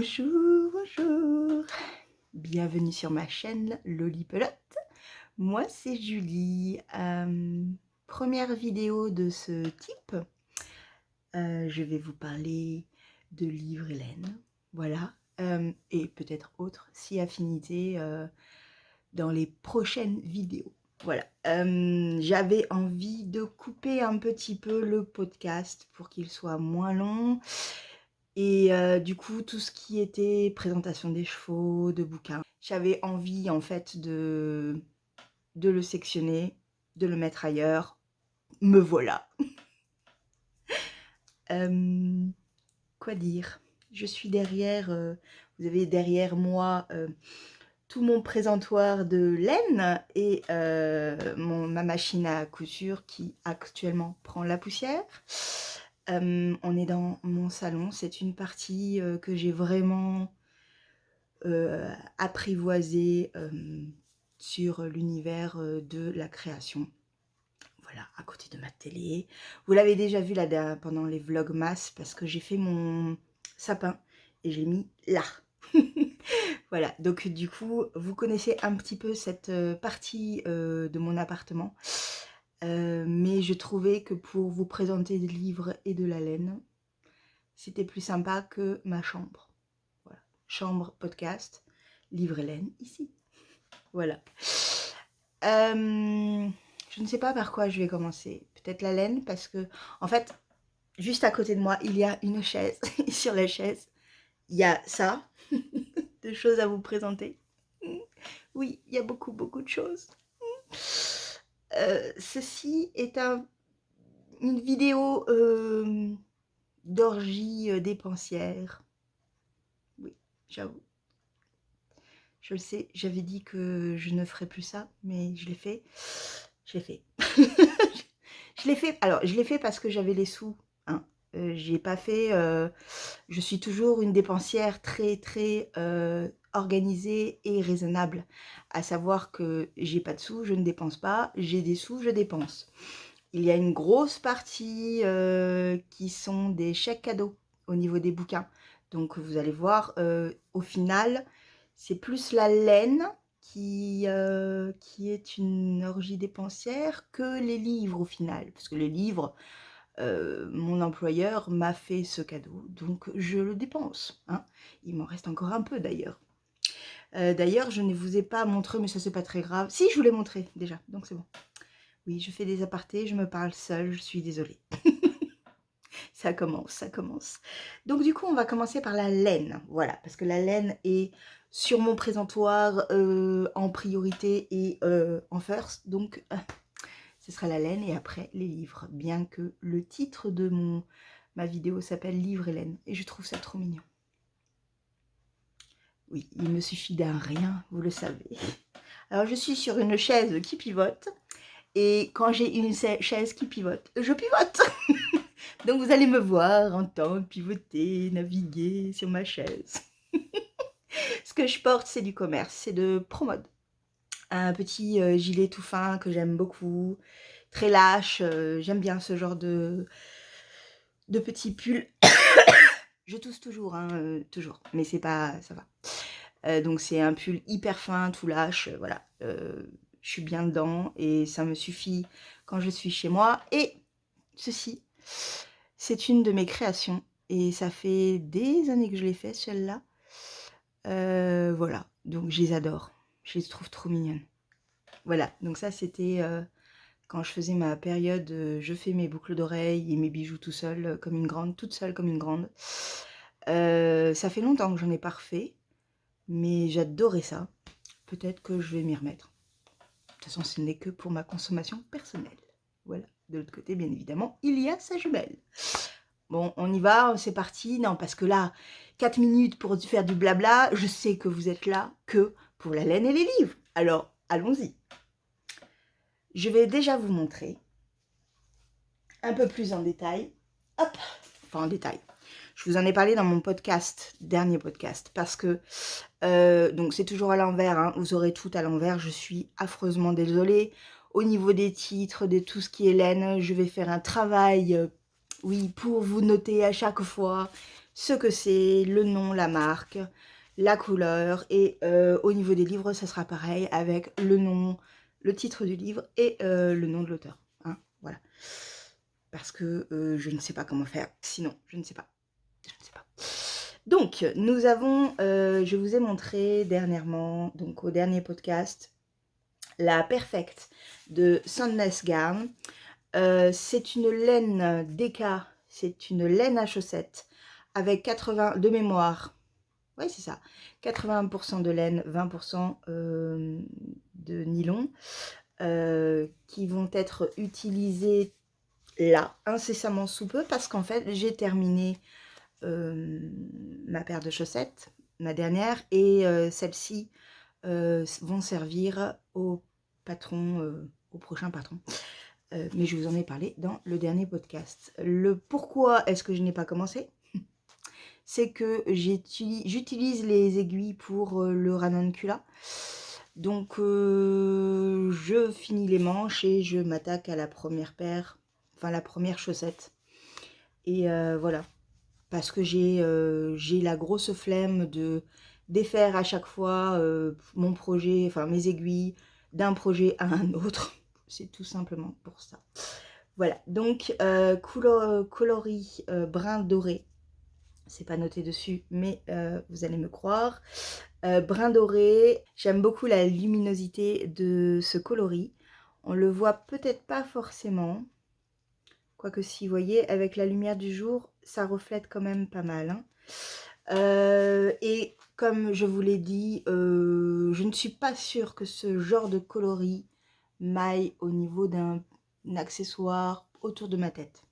Bonjour, bonjour. Bienvenue sur ma chaîne Lolipelote. Moi, c'est Julie. Première vidéo de ce type. Je vais vous parler de livres Hélène. Voilà. Et peut-être autres, si affinité, dans les prochaines vidéos. Voilà. J'avais envie de couper un petit peu le podcast pour qu'il soit moins long. Et du coup, tout ce qui était présentation des chevaux, de bouquins, j'avais envie en fait de le sectionner, de le mettre ailleurs. Me voilà. Quoi dire? Je suis derrière, vous avez derrière moi tout mon présentoir de laine et ma machine à couture qui actuellement prend la poussière. On est dans mon salon, c'est une partie que j'ai vraiment apprivoisée sur l'univers de la création. Voilà, à côté de ma télé. Vous l'avez déjà vu là pendant les vlogmas parce que j'ai fait mon sapin et j'ai mis là. Voilà, donc du coup, vous connaissez un petit peu cette partie de mon appartement. Mais je trouvais que pour vous présenter des livres et de la laine, c'était plus sympa que ma chambre. Voilà, chambre, podcast, livre et laine, ici. Voilà. Je ne sais pas par quoi je vais commencer. Peut-être la laine, parce que, en fait, juste à côté de moi, il y a une chaise. Et sur la chaise, il y a ça, de choses à vous présenter. Oui, il y a beaucoup, beaucoup de choses. Ceci est une vidéo d'orgie dépensière. Oui, j'avoue. Je le sais, j'avais dit que je ne ferais plus ça, mais je l'ai fait. Je l'ai fait. Je l'ai fait. Alors, je l'ai fait parce que j'avais les sous. Hein. J'ai pas fait. Je suis toujours une dépensière très, très organisée et raisonnable. À savoir que j'ai pas de sous, je ne dépense pas. J'ai des sous, je dépense. Il y a une grosse partie qui sont des chèques cadeaux au niveau des bouquins. Donc, vous allez voir, au final, c'est plus la laine qui est une orgie dépensière que les livres au final. Parce que les livres, mon employeur m'a fait ce cadeau, donc je le dépense. Hein. Il m'en reste encore un peu d'ailleurs. D'ailleurs, je ne vous ai pas montré, mais ça c'est pas très grave. Si, je vous l'ai montré déjà, donc c'est bon. Oui, je fais des apartés, je me parle seule, je suis désolée. Ça commence, ça commence. Donc du coup, on va commencer par la laine. Voilà, parce que la laine est sur mon présentoir en priorité et en first. Donc, ce sera la laine et après les livres. Bien que le titre de ma vidéo s'appelle Livre et laine. Et je trouve ça trop mignon. Oui, il me suffit d'un rien, vous le savez. Alors, je suis sur une chaise qui pivote. Et quand j'ai une chaise qui pivote, je pivote. Donc vous allez me voir entendre pivoter, naviguer sur ma chaise. Ce que je porte, c'est du commerce, c'est de Promode. Un petit gilet tout fin que j'aime beaucoup, très lâche. J'aime bien ce genre de petits pulls. Je tousse toujours, hein, toujours, mais c'est pas, ça va. Donc c'est un pull hyper fin, tout lâche, voilà. Je suis bien dedans et ça me suffit quand je suis chez moi. Et ceci, c'est une de mes créations et ça fait des années que je l'ai fait, celle-là. Voilà, donc je les adore. Je les trouve trop mignonnes. Voilà, donc ça c'était quand je faisais ma période, je fais mes boucles d'oreilles et mes bijoux tout seul, comme une grande, toute seule comme une grande. Ça fait longtemps que j'en ai pas refait, mais j'adorais ça. Peut-être que je vais m'y remettre. De toute façon, ce n'est que pour ma consommation personnelle. Voilà, de l'autre côté, bien évidemment, il y a sa jumelle. Bon, on y va, c'est parti. Non, parce que là, 4 minutes pour faire du blabla, je sais que vous êtes là que pour la laine et les livres. Alors, allons-y. Je vais déjà vous montrer un peu plus en détail. Hop, enfin en détail. Je vous en ai parlé dans mon podcast, dernier podcast, parce que, donc c'est toujours à l'envers, hein, vous aurez tout à l'envers, je suis affreusement désolée. Au niveau des titres, de tout ce qui est laine, je vais faire un travail, oui, pour vous noter à chaque fois. ce que c'est, le nom, la marque, la couleur. Et au niveau des livres, ça sera pareil avec le nom, le titre du livre et le nom de l'auteur. Hein, voilà. Parce que je ne sais pas comment faire. Sinon, je ne sais pas. Je ne sais pas. Donc, nous avons, je vous ai montré dernièrement, donc au dernier podcast, la Perfect de Sandnes Garn. C'est une laine DK, c'est une laine à chaussettes avec 80 de mémoire. Oui, c'est ça. 80% de laine, 20% de nylon qui vont être utilisés là, incessamment sous peu, parce qu'en fait, j'ai terminé ma paire de chaussettes, ma dernière, et celles-ci vont servir au patron, au prochain patron. Mais je vous en ai parlé dans le dernier podcast. Le pourquoi est-ce que je n'ai pas commencé, c'est que j'utilise les aiguilles pour le Ranunculus. Donc je finis les manches et je m'attaque à la première paire, enfin la première chaussette. Et voilà, parce que j'ai la grosse flemme de défaire à chaque fois mon projet, enfin mes aiguilles, d'un projet à un autre. C'est tout simplement pour ça. Voilà, donc coloris brun doré. C'est pas noté dessus, mais vous allez me croire. Brun doré, j'aime beaucoup la luminosité de ce coloris. On le voit peut-être pas forcément, quoique si vous voyez, avec la lumière du jour, ça reflète quand même pas mal. Hein. Et comme je vous l'ai dit, je ne suis pas sûre que ce genre de coloris m'aille au niveau d'un accessoire autour de ma tête.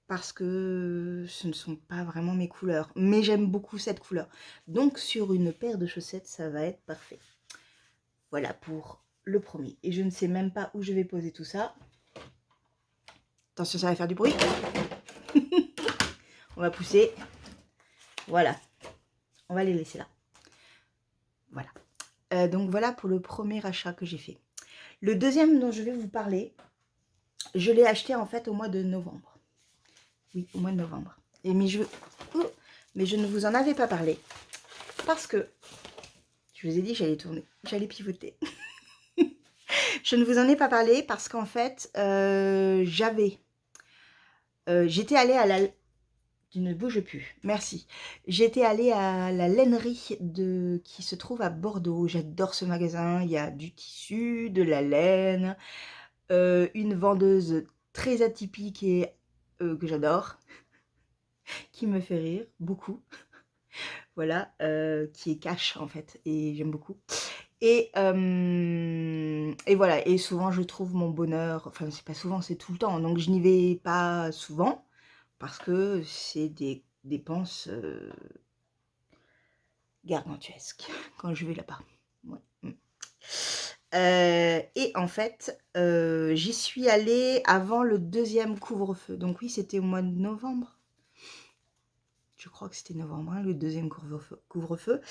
Parce que ce ne sont pas vraiment mes couleurs. Mais j'aime beaucoup cette couleur. Donc sur une paire de chaussettes, ça va être parfait. Voilà pour le premier. Et je ne sais même pas où je vais poser tout ça. Attention, ça va faire du bruit. On va pousser. Voilà. On va les laisser là. Voilà. Donc voilà pour le premier achat que j'ai fait. Le deuxième dont je vais vous parler, je l'ai acheté en fait au mois de novembre. Oui, au mois de novembre. Mais je ne vous en avais pas parlé. Parce que, je vous ai dit que j'allais tourner, j'allais pivoter. Je ne vous en ai pas parlé parce qu'en fait, j'étais allée à la... Tu ne bouges plus, merci. J'étais allée à la lainerie qui se trouve à Bordeaux. J'adore ce magasin, il y a du tissu, de la laine, une vendeuse très atypique et que j'adore, qui me fait rire beaucoup. Voilà, qui est cash en fait, et j'aime beaucoup. Et voilà, et souvent je trouve mon bonheur, enfin c'est pas souvent, c'est tout le temps, donc je n'y vais pas souvent, parce que c'est des dépenses gargantuesques quand je vais là-bas. Ouais. Et en fait, j'y suis allée avant le deuxième couvre-feu, donc oui, c'était au mois de novembre. Je crois que c'était novembre, hein, le deuxième couvre-feu.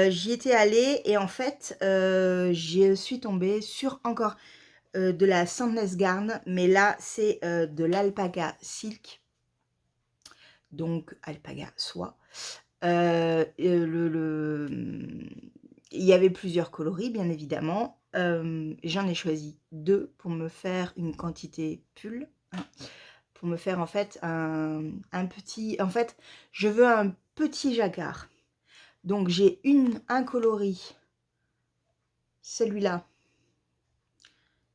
J'y étais allée et en fait, je suis tombée sur encore de la Sandnes Garn, mais là, c'est de l'alpaga silk, donc alpaga soie. Il y avait plusieurs coloris, bien évidemment. J'en ai choisi 2 pour me faire une quantité pull. Hein. Pour me faire en fait un petit... En fait, je veux un petit jacquard. Donc j'ai un coloris, celui-là,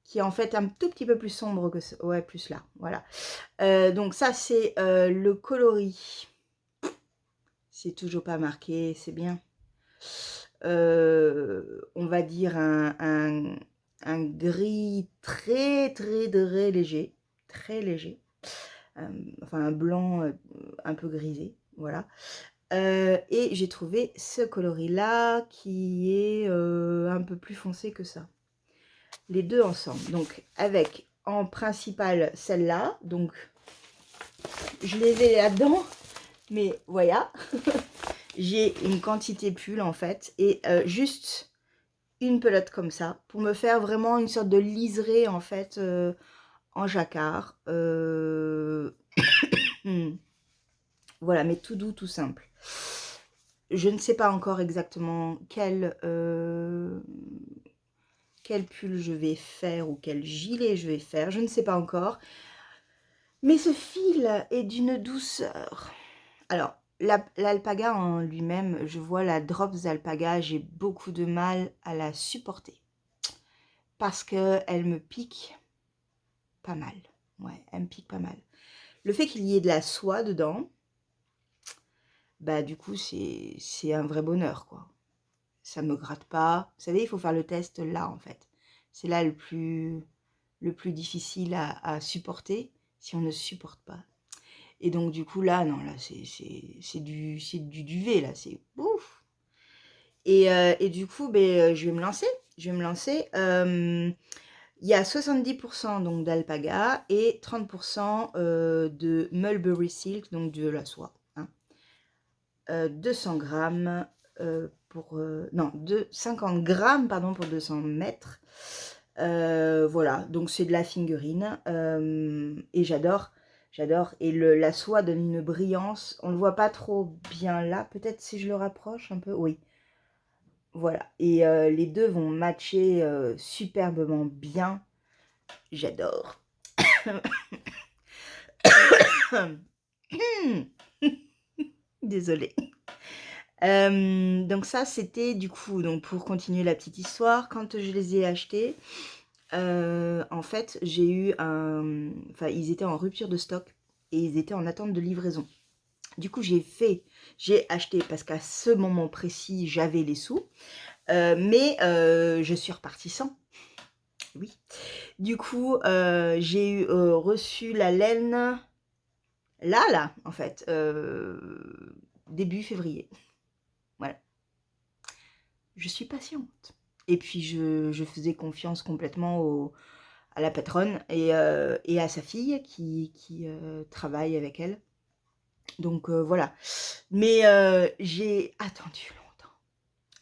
qui est en fait un tout petit peu plus sombre que ce... Ouais, plus là, voilà. Donc ça, c'est le coloris. C'est toujours pas marqué, c'est bien. On va dire un gris très léger. Très léger. Enfin, un blanc un peu grisé, voilà. Et j'ai trouvé ce coloris-là qui est un peu plus foncé que ça. Les deux ensemble. Donc, avec en principal celle-là. Donc, je les ai là-dedans. Mais voilà. J'ai une quantité pull en fait. Et juste une pelote comme ça. Pour me faire vraiment une sorte de liseré en fait en jacquard. Voilà, mais tout doux, tout simple. Je ne sais pas encore exactement quel pull je vais faire ou quel gilet je vais faire. Je ne sais pas encore. Mais ce fil est d'une douceur. Alors, l'alpaga en lui-même, je vois la Drops Alpaga, j'ai beaucoup de mal à la supporter. Parce qu'elle me pique pas mal. Ouais, elle me pique pas mal. Le fait qu'il y ait de la soie dedans, bah du coup, c'est un vrai bonheur, quoi. Ça me gratte pas. Vous savez, il faut faire le test là, en fait. C'est là le plus difficile à supporter, si on ne supporte pas. Et donc, du coup, là, non, là, c'est du duvet, là, c'est ouf. Et du coup, ben, je vais me lancer. Je vais me lancer. Il y a 70% donc d'alpaga et 30% de mulberry silk, donc de la soie. Hein. 200 grammes pour... non, 50 grammes pardon, pour 200 mètres. Voilà, donc c'est de la fingerine. Et j'adore. J'adore. Et la soie donne une brillance. On ne le voit pas trop bien là. Peut-être si je le rapproche un peu. Oui. Voilà. Et les deux vont matcher superbement bien. J'adore. Désolée. Donc ça, c'était du coup, donc pour continuer la petite histoire, quand je les ai achetés, en fait, j'ai eu un... Enfin, ils étaient en rupture de stock et ils étaient en attente de livraison. Du coup, j'ai acheté parce qu'à ce moment précis, j'avais les sous, mais je suis repartie sans. Oui. Du coup, j'ai reçu la laine là, en fait, début février. Voilà. Je suis patiente. Et puis, je faisais confiance complètement à la patronne et à sa fille qui travaille avec elle. Donc, voilà. Mais j'ai attendu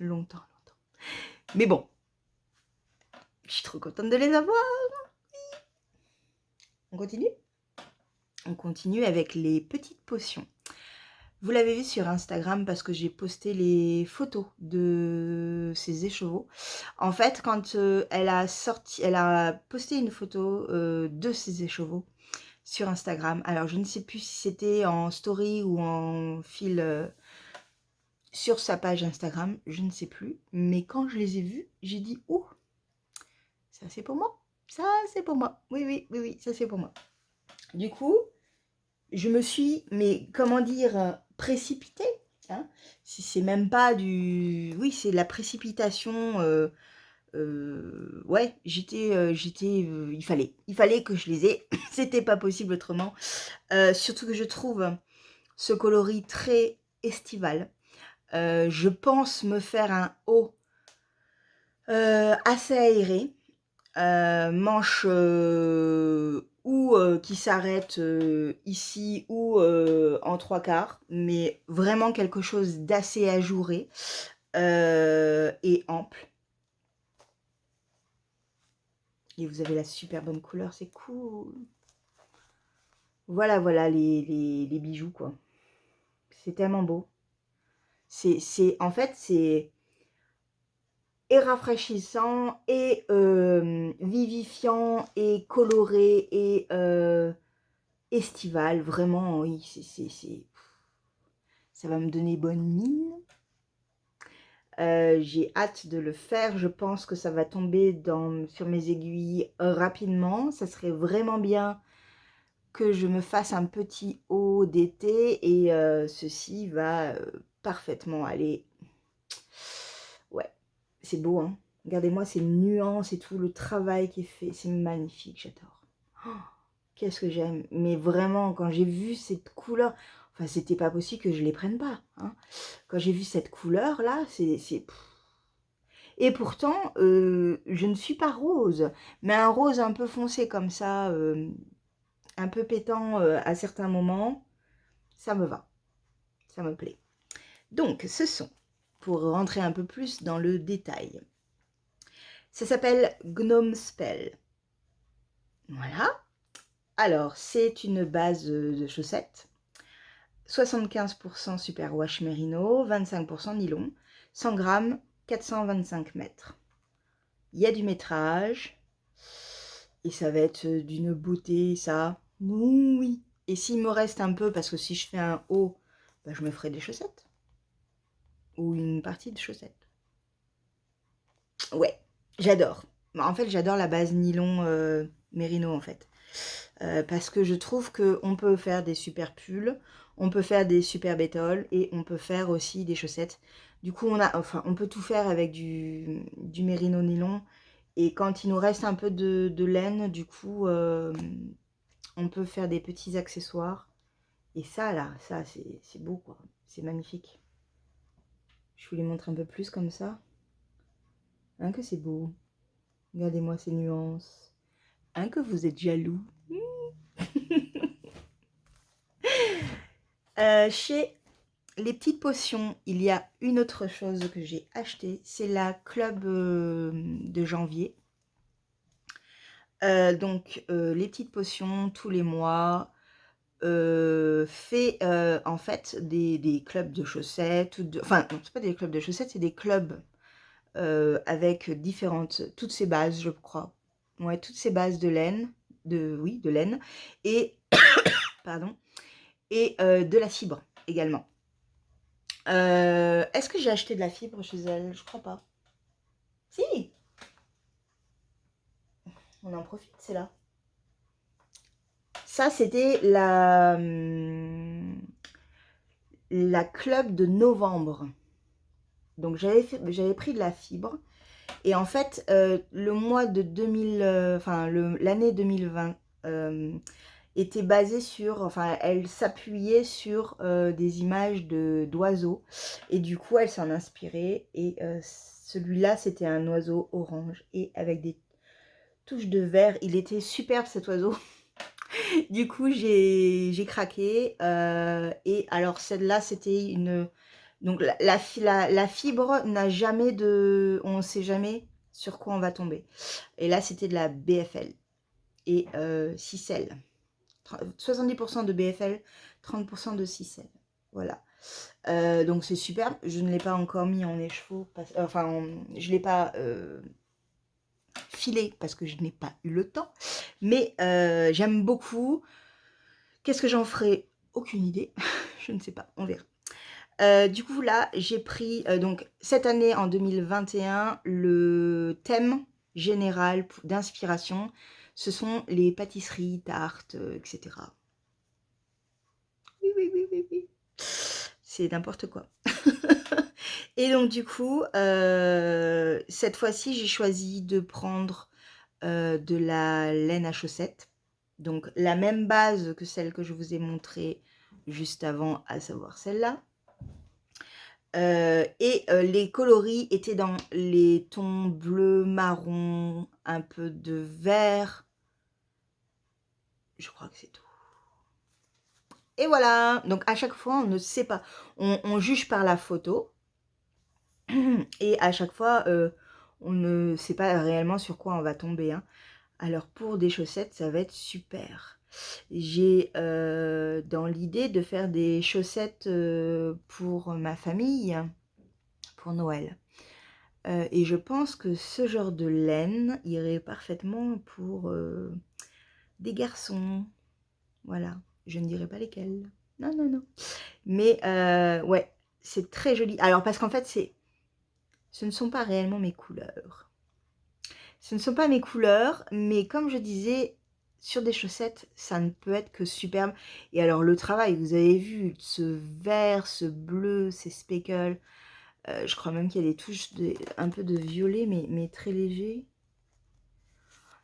longtemps. Mais bon, je suis trop contente de les avoir. On continue? On continue avec les petites potions. Vous l'avez vu sur Instagram parce que j'ai posté les photos de ces écheveaux. En fait, quand elle a posté une photo de ces écheveaux sur Instagram. Alors, je ne sais plus si c'était en story ou en fil sur sa page Instagram, je ne sais plus. Mais quand je les ai vus, j'ai dit « Ouh, ça c'est pour moi, ça c'est pour moi. Oui, ça c'est pour moi. » Du coup, je me suis, mais comment dire, précipitée. Hein, si c'est même pas du... Oui, c'est de la précipitation. Ouais, il fallait que je les ai. C'était pas possible autrement. Surtout que je trouve ce coloris très estival. Je pense me faire un haut assez aéré. Manche ou qui s'arrête ici ou en 3/4, mais vraiment quelque chose d'assez ajouré et ample. Et vous avez la super bonne couleur, c'est cool. Voilà les bijoux, quoi. C'est tellement beau. En fait, c'est et rafraîchissant, et vivifiant, et coloré, et estival. Vraiment, oui, ça va me donner bonne mine. J'ai hâte de le faire. Je pense que ça va tomber sur mes aiguilles rapidement. Ça serait vraiment bien que je me fasse un petit haut d'été et ceci va parfaitement aller. Ouais, c'est beau, hein. Regardez-moi ces nuances et tout le travail qui est fait. C'est magnifique, j'adore. Oh, qu'est-ce que j'aime. Mais vraiment, quand j'ai vu cette couleur, enfin, c'était pas possible que je les prenne pas. Hein. Quand j'ai vu cette couleur-là, c'est... Et pourtant, je ne suis pas rose, mais un rose un peu foncé comme ça, un peu pétant à certains moments, ça me va, ça me plaît. Donc, ce sont, pour rentrer un peu plus dans le détail, ça s'appelle Gnome Spell. Voilà. Alors, c'est une base de chaussettes. 75% superwash mérino, 25% nylon, 100 grammes, 425 mètres. Il y a du métrage, et ça va être d'une beauté, ça. Oui. Et s'il me reste un peu, parce que si je fais un haut, bah, je me ferai des chaussettes. Ou une partie de chaussettes. Ouais, j'adore. En fait, j'adore la base nylon mérino, en fait. Parce que je trouve qu'on peut faire des super pulls, on peut faire des super bétoles et on peut faire aussi des chaussettes. Du coup, on peut tout faire avec du mérino nylon. Et quand il nous reste un peu de laine, du coup, on peut faire des petits accessoires. Et ça, là, ça, c'est beau, quoi. C'est magnifique. Je vous les montre un peu plus comme ça. Hein, que c'est beau. Regardez-moi ces nuances. Hein, que vous êtes jaloux. Chez les petites potions, il y a une autre chose que j'ai acheté. C'est la club de janvier. Donc, les petites potions, tous les mois, fait en fait des clubs de chaussettes. Enfin, non, c'est pas des clubs de chaussettes, c'est des clubs avec toutes ces bases, je crois. Ouais, toutes ces bases de laine, oui, de laine, et, pardon, et de la fibre également. Est-ce que j'ai acheté de la fibre chez elle? Je crois pas. Si, on en profite, c'est là. Ça, c'était la club de novembre. Donc, j'avais pris de la fibre. Et en fait, le mois de 2000, enfin, l'année 2020 était basée sur, enfin, elle s'appuyait sur des images d'oiseaux. Et du coup, elle s'en inspirait. Et celui-là, c'était un oiseau orange et avec des touches de vert. Il était superbe, cet oiseau. Du coup, j'ai craqué. Et alors, celle-là, c'était une... Donc, la fibre n'a jamais de... On ne sait jamais sur quoi on va tomber. Et là, c'était de la BFL. Et 6L. 70% de BFL, 30% de 6L. Voilà. Donc, c'est superbe. Je ne l'ai pas encore mis en écheveau. Enfin, je ne l'ai pas... filé parce que je n'ai pas eu le temps, mais j'aime beaucoup. Qu'est-ce que j'en ferai? Aucune idée, je ne sais pas, on verra. Du coup là j'ai pris donc cette année en 2021 le thème général d'inspiration ce sont les pâtisseries, tartes, etc. Oui, oui, oui, oui, oui. C'est n'importe quoi. Et donc du coup cette fois-ci j'ai choisi de prendre de la laine à chaussettes. Donc la même base que celle que je vous ai montrée juste avant, à savoir celle-là. Les coloris étaient dans les tons bleu, marron, un peu de vert. Je crois que c'est tout. Et voilà. Donc à chaque fois, on ne sait pas. On juge par la photo. Et à chaque fois, on ne sait pas réellement sur quoi on va tomber. Hein. Alors pour des chaussettes, ça va être super. J'ai dans l'idée de faire des chaussettes pour ma famille, pour Noël. Et je pense que ce genre de laine irait parfaitement pour des garçons. Voilà, je ne dirai pas lesquels. Non, non, non. Mais ouais, c'est très joli. Alors parce qu'en fait, ce ne sont pas réellement mes couleurs. Ce ne sont pas mes couleurs, mais comme je disais, sur des chaussettes, ça ne peut être que superbe. Et alors le travail, vous avez vu, ce vert, ce bleu, ces speckles, je crois même qu'il y a des touches un peu de violet, mais très léger.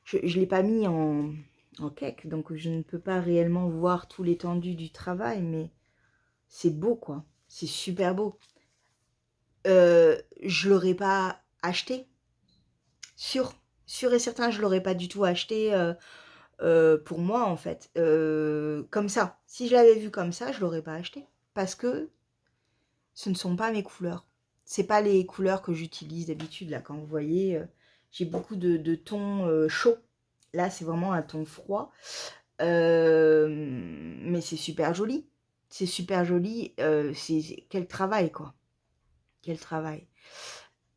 Je ne l'ai pas mis en cake, donc je ne peux pas réellement voir tout l'étendue du travail, mais c'est beau, quoi. C'est super beau. Je ne l'aurais pas acheté, sûr et certain, je ne l'aurais pas du tout acheté pour moi, en fait. Comme ça. Si je l'avais vu comme ça, je ne l'aurais pas acheté. Parce que ce ne sont pas mes couleurs. C'est pas les couleurs que j'utilise d'habitude. Là, quand vous voyez, j'ai beaucoup de tons chauds. Là, c'est vraiment un ton froid. Mais c'est super joli. c'est super joli. Quel travail, quoi. Quel travail.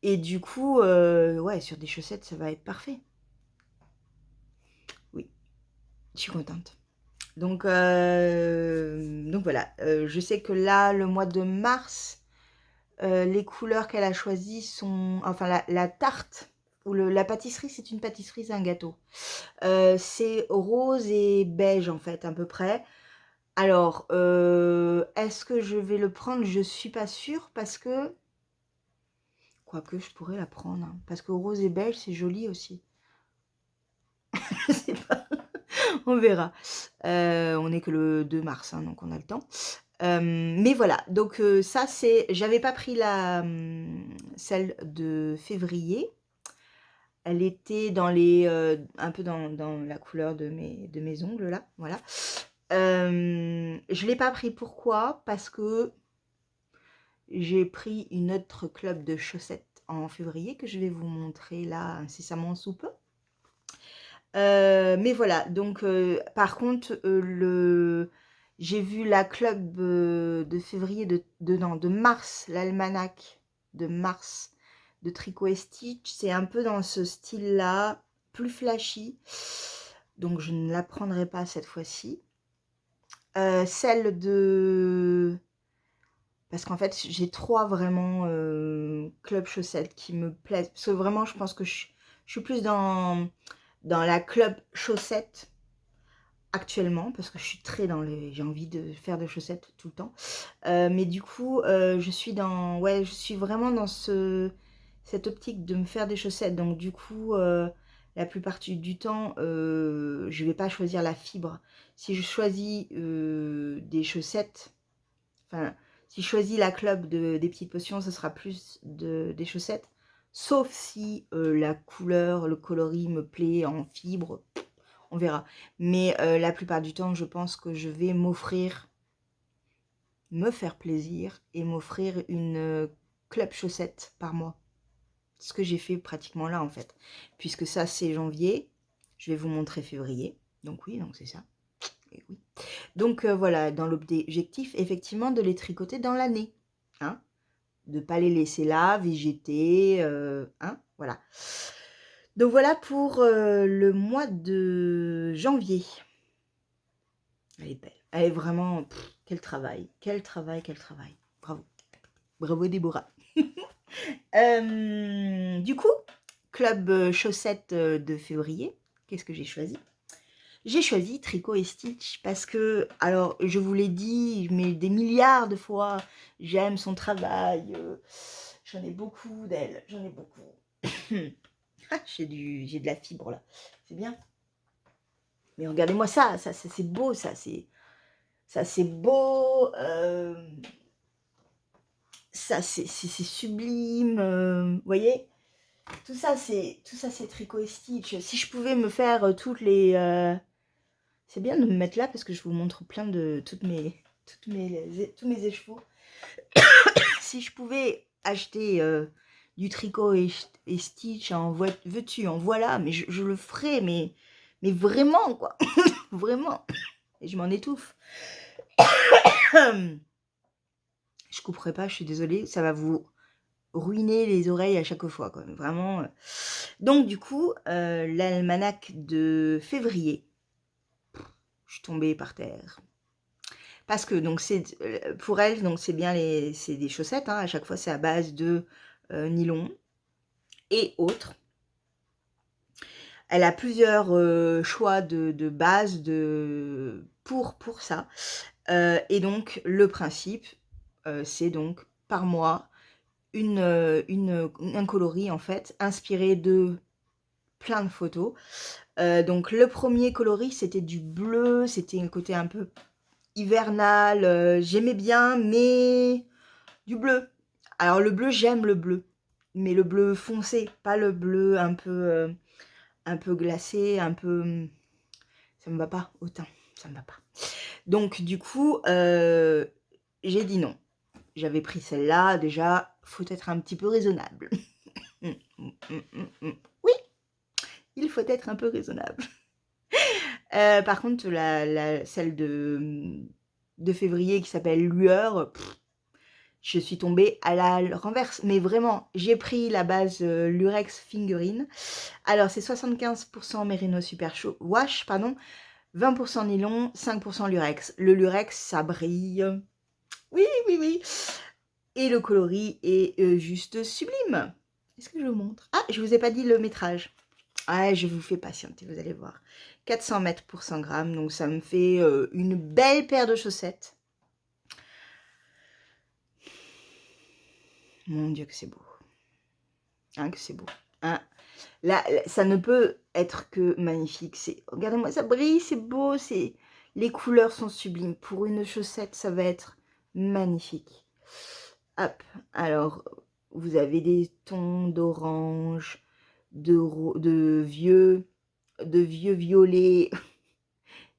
Et du coup, ouais, sur des chaussettes, ça va être parfait. Oui, je suis contente. Donc voilà. Je sais que là, le mois de mars, les couleurs qu'elle a choisies sont... Enfin, la tarte ou la pâtisserie, c'est une pâtisserie, c'est un gâteau. C'est rose et beige, en fait, à peu près. Alors, est-ce que je vais le prendre? Je suis pas sûre parce que... Quoique, je pourrais la prendre. Hein, parce que rose et beige, c'est joli aussi. Je sais pas. On verra. On n'est que le 2 mars, hein, donc on a le temps. Mais voilà, donc ça c'est... J'avais pas pris celle de février. Elle était dans les... un peu dans la couleur de mes ongles, là. Voilà. Je l'ai pas pris, pourquoi? Parce que j'ai pris une autre club de chaussettes en février que je vais vous montrer là incessamment sous peu. Mais voilà, donc par contre, j'ai vu la club de février, de mars, l'almanach de mars de Tricot et Stitch. C'est un peu dans ce style-là, plus flashy. Donc je ne la prendrai pas cette fois-ci. Celle de... Parce qu'en fait, j'ai 3 vraiment club chaussettes qui me plaisent. Parce que vraiment, je pense que je suis plus dans la club chaussette actuellement, parce que je suis très dans les... J'ai envie de faire des chaussettes tout le temps. Mais du coup, je suis dans... Ouais, je suis vraiment dans cette optique de me faire des chaussettes. Donc du coup, la plupart du temps, je vais pas choisir la fibre. Si je choisis des chaussettes, enfin, si je choisis la club des petites potions, ce sera plus des chaussettes. Sauf si la couleur, le coloris me plaît en fibre, on verra. Mais la plupart du temps, je pense que je vais m'offrir, me faire plaisir et m'offrir une club chaussette par mois. Ce que j'ai fait pratiquement là, en fait. Puisque ça, c'est janvier. Je vais vous montrer février. Donc oui, donc c'est ça. Et oui. Donc voilà, dans l'objectif, effectivement, de les tricoter dans l'année. Hein, de ne pas les laisser là, végéter. Hein, voilà. Donc voilà pour le mois de janvier. Elle est belle. Elle est vraiment... quel travail. Quel travail, quel travail. Bravo. Bravo Déborah. Du coup, club chaussettes de février. Qu'est-ce que j'ai choisi? J'ai choisi Tricot et Stitch parce que, alors, je vous l'ai dit, mais des milliards de fois, j'aime son travail. J'en ai beaucoup d'elle. J'en ai beaucoup. J'ai de la fibre là. C'est bien. Mais regardez-moi ça, c'est beau, ça c'est beau, ça c'est sublime, vous voyez, tout ça c'est Tricot et Stitch. Si je pouvais me faire toutes les... c'est bien de me mettre là parce que je vous montre plein de tous mes écheveaux. Si je pouvais acheter du Tricot et Stitch, en veux-tu, en voilà, mais je le ferais, mais vraiment quoi, vraiment, et je m'en étouffe. Je couperai pas, je suis désolée, ça va vous ruiner les oreilles à chaque fois, quoi. Vraiment. Donc du coup, l'almanach de février, je suis tombée par terre. Parce que donc c'est pour elle, donc c'est bien c'est des chaussettes, hein, à chaque fois c'est à base de nylon et autres. Elle a plusieurs choix de base pour ça. Et donc le principe, c'est donc par mois un coloris en fait inspiré de plein de photos. Donc le premier coloris c'était du bleu, c'était un côté un peu hivernal, j'aimais bien, mais du bleu. Alors le bleu, j'aime le bleu, mais le bleu foncé, pas le bleu un peu glacé, un peu... Ça me va pas autant, ça me va pas. Donc du coup, j'ai dit non. J'avais pris celle-là, déjà, faut être un petit peu raisonnable. Oui, il faut être un peu raisonnable. Par contre, celle de février qui s'appelle Lueur. Je suis tombée à la renverse. Mais vraiment, j'ai pris la base Lurex Fingering. Alors, c'est 75% Merino Super Wash, pardon, 20% nylon, 5% lurex. Le lurex, ça brille. Oui, oui, oui. Et le coloris est juste sublime. Est-ce que je vous montre? Ah, je vous ai pas dit le métrage. Ah, je vous fais patienter, vous allez voir. 400 mètres pour 100 grammes, donc ça me fait une belle paire de chaussettes. Mon Dieu, que c'est beau. Hein, que c'est beau. Hein. Là, ça ne peut être que magnifique. Regardez-moi, ça brille, c'est beau, les couleurs sont sublimes. Pour une chaussette, ça va être magnifique. Hop, alors, vous avez des tons d'orange, de vieux violet,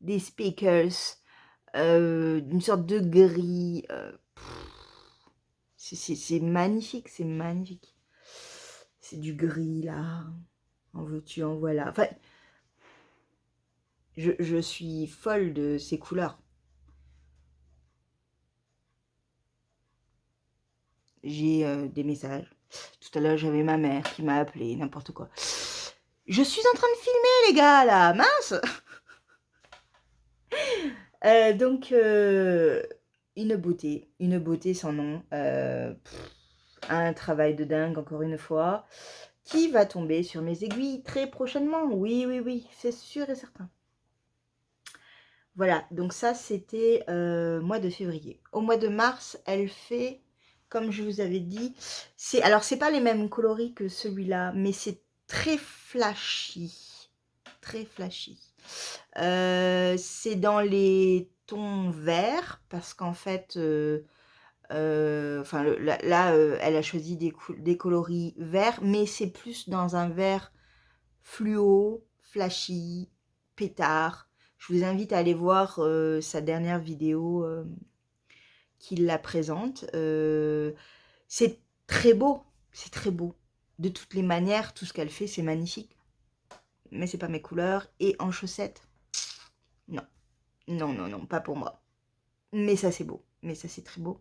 des speakers, une sorte de gris. C'est magnifique, c'est magnifique. C'est du gris, là. En veux-tu, en voilà. Enfin, je suis folle de ces couleurs. J'ai des messages. Tout à l'heure, j'avais ma mère qui m'a appelé, n'importe quoi. Je suis en train de filmer, les gars, là. Mince. Donc, une beauté sans nom. Un travail de dingue, encore une fois, qui va tomber sur mes aiguilles très prochainement. Oui, oui, oui, c'est sûr et certain. Voilà, donc ça, c'était mois de février. Au mois de mars, elle fait, comme je vous avais dit, alors, c'est pas les mêmes coloris que celui-là, mais c'est très flashy. Très flashy. C'est dans les tons verts, parce qu'en fait, enfin, là, elle a choisi des coloris verts, mais c'est plus dans un vert fluo, flashy, pétard. Je vous invite à aller voir sa dernière vidéo qui la présente. C'est très beau, c'est très beau. De toutes les manières, tout ce qu'elle fait, c'est magnifique. Mais c'est pas mes couleurs. Et en chaussettes, non. Non, non, non, pas pour moi. Mais ça, c'est beau. Mais ça, c'est très beau.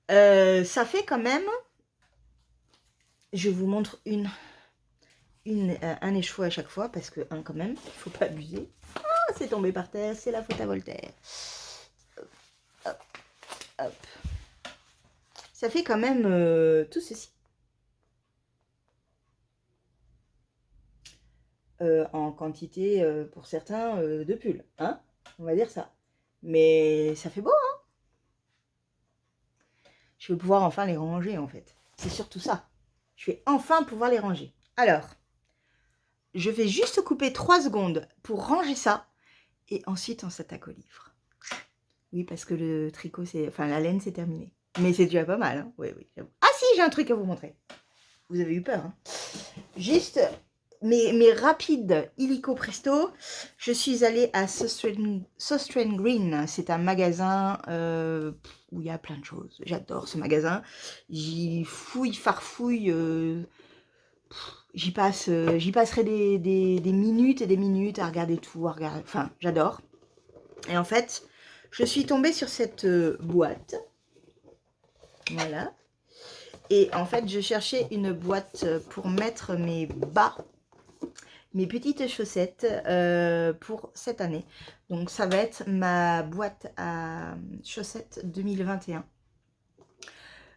Voilà. Ça fait quand même... Je vous montre un écheveau à chaque fois, parce que, quand même, il faut pas abuser. Ah, c'est tombé par terre, c'est la faute à Voltaire. Hop, hop, hop. Ça fait quand même tout ceci. En quantité, pour certains, de pulls, hein, on va dire ça. Mais ça fait beau, hein. Je vais pouvoir enfin les ranger, en fait. C'est surtout ça. Je vais enfin pouvoir les ranger. Alors, je vais juste couper 3 secondes pour ranger ça. Et ensuite, on s'attaque au livre. Oui, parce que le tricot, enfin, la laine, c'est terminé. Mais c'est déjà pas mal, hein. Oui, oui, j'avoue. Ah si, j'ai un truc à vous montrer. Vous avez eu peur, hein. Juste, mais rapide, illico presto, je suis allée à Sostrain Green. C'est un magasin où il y a plein de choses. J'adore ce magasin. J'y fouille, farfouille. J'y passerai des minutes et des minutes à regarder tout, enfin, j'adore. Et en fait, je suis tombée sur cette boîte. Voilà. Et en fait, je cherchais une boîte pour mettre mes bas, mes petites chaussettes pour cette année. Donc, ça va être ma boîte à chaussettes 2021.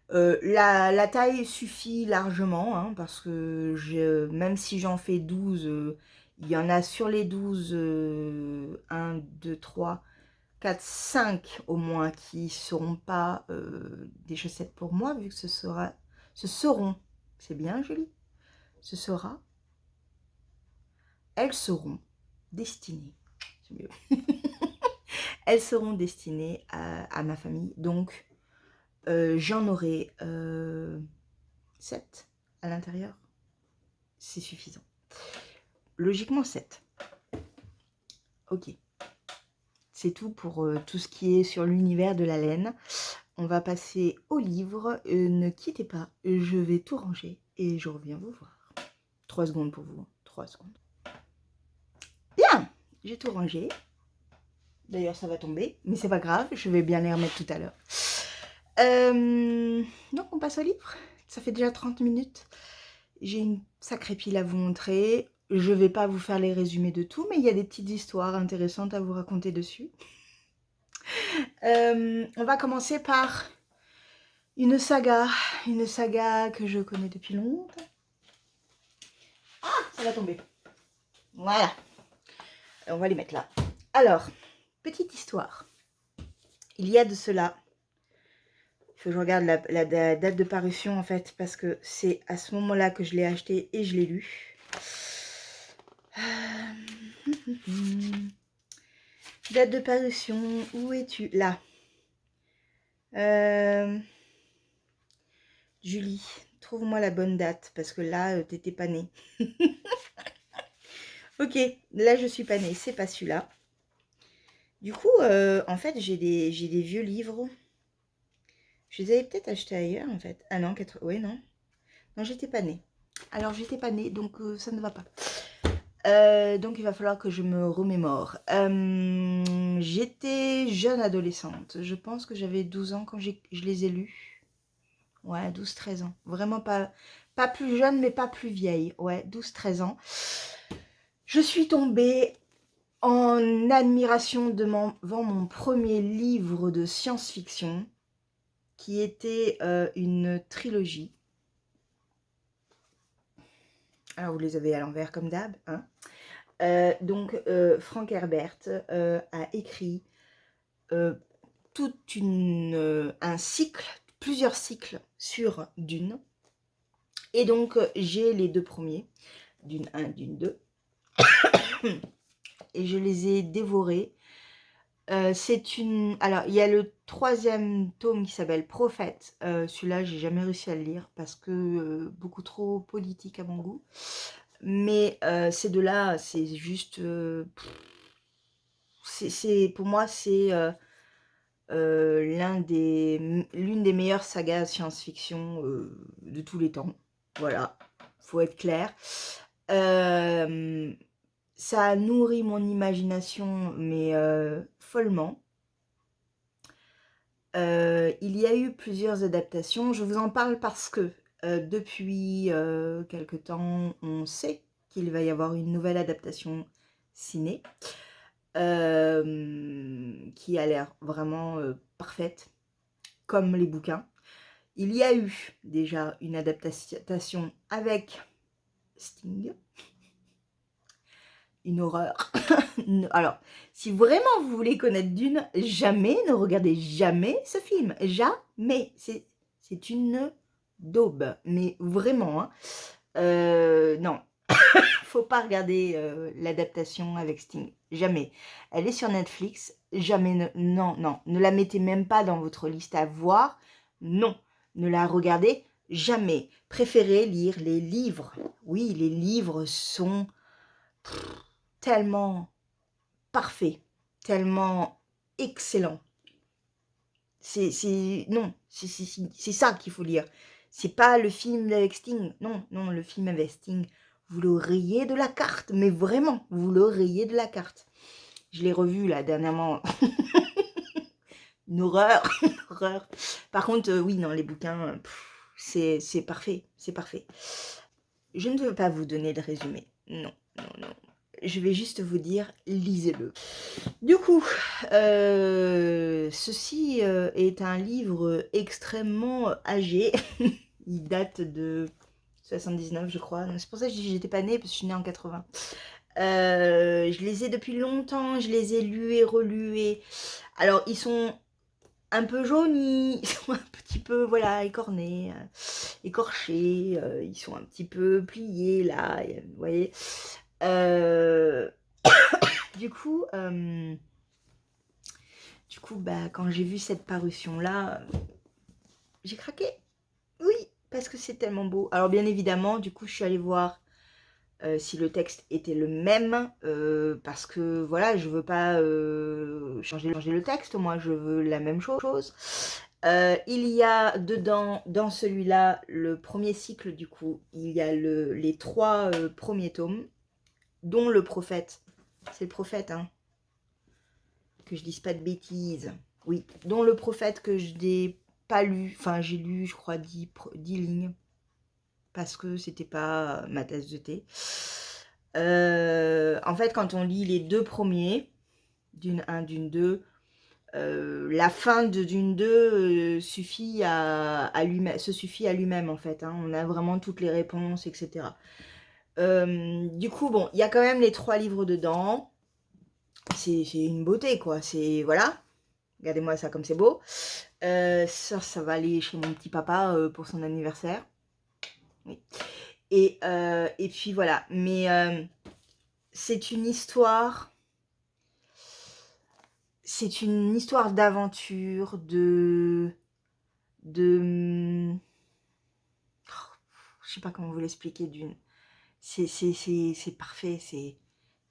La taille suffit largement, hein, parce que même si j'en fais 12, il y en a sur les 12, 1, 2, 3, 4, 5 au moins qui ne seront pas des chaussettes pour moi, vu que ce seront, c'est bien Julie, elles seront destinées, c'est mieux, elles seront destinées à ma famille, donc j'en aurai 7 à l'intérieur, c'est suffisant. Logiquement 7. Ok. C'est tout pour tout ce qui est sur l'univers de la laine. On va passer au livre. Ne quittez pas, je vais tout ranger et je reviens vous voir. 3 secondes pour vous. 3 secondes. Bien. j'ai tout rangé. D'ailleurs, ça va tomber, mais c'est pas grave, je vais bien les remettre tout à l'heure. Donc, on passe au livre. Ça fait déjà 30 minutes. J'ai une sacrée pile à vous montrer. Je vais pas vous faire les résumés de tout, mais il y a des petites histoires intéressantes à vous raconter dessus. On va commencer par une saga que je connais depuis longtemps. Ah, ça va tomber. Voilà. On va les mettre là. Alors, petite histoire. Il y a de cela... Il faut que je regarde la date de parution en fait, parce que c'est à ce moment-là que je l'ai acheté et je l'ai lu. Date de parution, où es-tu? Là. Julie, trouve-moi la bonne date, parce que là, t'étais pas née. Ok, là je suis pas née, c'est pas celui-là. Du coup, en fait, j'ai des vieux livres. Je les avais peut-être achetés ailleurs, en fait. Ah non, ouais, non. Non, j'étais pas née. Alors, j'étais pas née, donc ça ne va pas. Donc, il va falloir que je me remémore. J'étais jeune adolescente. Je pense que j'avais 12 ans quand je les ai lus. Ouais, 12-13 ans. Vraiment pas plus jeune, mais pas plus vieille. Ouais, 12-13 ans. Je suis tombée en admiration devant mon premier livre de science-fiction, qui était une trilogie. Alors, vous les avez à l'envers comme d'hab, hein. Donc, Frank Herbert a écrit un cycle, plusieurs cycles sur Dune. Et donc, j'ai les deux premiers, Dune 1, Dune 2. Et je les ai dévorés. Alors, il y a le troisième tome qui s'appelle Prophète. Celui-là, j'ai jamais réussi à le lire parce que beaucoup trop politique à mon goût. Mais ces deux-là, c'est juste... pour moi, c'est l'une des meilleures sagas science-fiction de tous les temps. Voilà, faut être clair. Ça a nourri mon imagination, mais follement. Il y a eu plusieurs adaptations. Je vous en parle parce que depuis quelque temps, on sait qu'il va y avoir une nouvelle adaptation ciné qui a l'air vraiment parfaite, comme les bouquins. Il y a eu déjà une adaptation avec Sting. Une horreur. Alors, si vraiment vous voulez connaître Dune, ne regardez jamais ce film. Jamais. C'est une daube. Mais vraiment, hein. Non. Faut pas regarder l'adaptation avec Sting. Jamais. Elle est sur Netflix. Jamais. Non. Ne la mettez même pas dans votre liste à voir. Non. Ne la regardez jamais. Préférez lire les livres. Oui, les livres sont... tellement parfait, tellement excellent. C'est ça qu'il faut lire. C'est pas le film avec Sting. Non, le film avec Sting, vous le rayez de la carte, mais vraiment, vous le rayez de la carte. Je l'ai revu là dernièrement. Une horreur, une horreur. Par contre, oui, non, les bouquins, c'est parfait, c'est parfait. Je ne veux pas vous donner de résumé. Non. Je vais juste vous dire, lisez-le. Du coup, ceci est un livre extrêmement âgé. Il date de 79, je crois. C'est pour ça que je dis que j'étais pas née, parce que je suis née en 80. Je les ai depuis longtemps, je les ai lus et relus. Alors, ils sont un peu jaunis, ils sont un petit peu, voilà, écornés, écorchés, ils sont un petit peu pliés, là, vous voyez. Du coup, bah, quand j'ai vu cette parution-là, j'ai craqué. Oui, parce que c'est tellement beau. Alors, bien évidemment, du coup, je suis allée voir si le texte était le même, parce que, voilà, je veux pas changer le texte, moi, je veux la même chose. Il y a dedans, dans celui-là, le premier cycle, du coup, il y a les 3 premiers tomes, dont le Prophète C'est le prophète, hein. Que je dise pas de bêtises. Oui, dont le prophète que je n'ai pas lu. Enfin, j'ai lu, je crois, 10 lignes. Parce que c'était pas ma tasse de thé. En fait, quand on lit les 2 premiers, Dune 1, Dune 2, la fin de Dune 2 suffit à lui-même, se suffit à lui-même en fait. Hein. On a vraiment toutes les réponses, etc. Du coup, bon, il y a quand même les 3 livres dedans. C'est une beauté, quoi. C'est, voilà. Regardez-moi ça comme c'est beau. Ça va aller chez mon petit papa pour son anniversaire. Oui. Et puis voilà. Mais c'est une histoire... C'est une histoire d'aventure, de... Je sais pas comment vous l'expliquer d'une... C'est parfait,